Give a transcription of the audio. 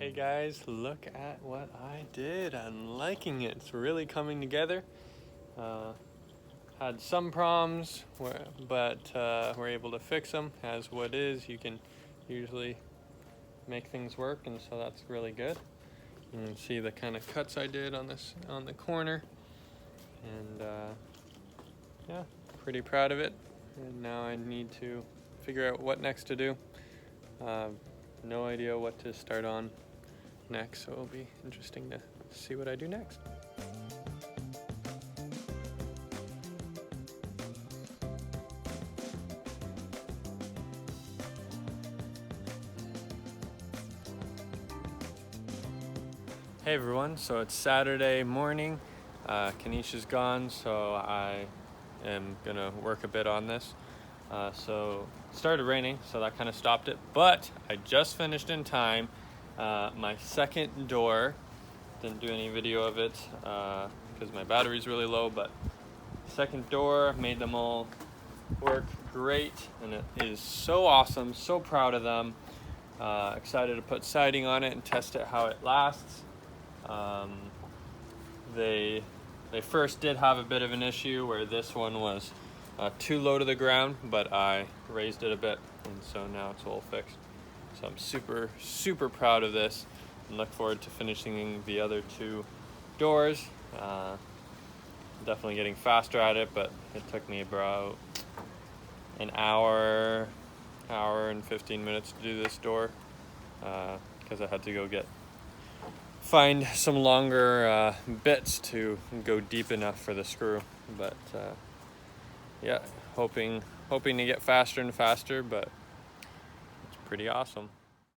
Hey guys, look at what I did. I'm liking it. It's really coming together. Had some problems, but we're able to fix them. As wood is, you can usually make things work, and so that's really good. You can see the kind of cuts I did on the corner, and yeah, pretty proud of it. And now I need to figure out what next to do. No idea what to start on next, so it'll be interesting to see what I do next. Hey everyone, so it's Saturday morning. Kanisha's gone, so I am gonna work a bit on this. So it started raining, so that kind of stopped it, but I just finished in time. My second door, didn't do any video of it because my battery's really low, but second door made them all work great, and it is so awesome, so proud of them. Excited to put siding on it and test it how it lasts. They first did have a bit of an issue where this one was too low to the ground, but I raised it a bit, and so now it's all fixed. So I'm super proud of this and look forward to finishing the other two doors. Definitely getting faster at it, but it took me about an hour and 15 minutes to do this door because I had to go find some longer bits to go deep enough for the screw. But yeah, hoping to get faster and faster, but it's pretty awesome.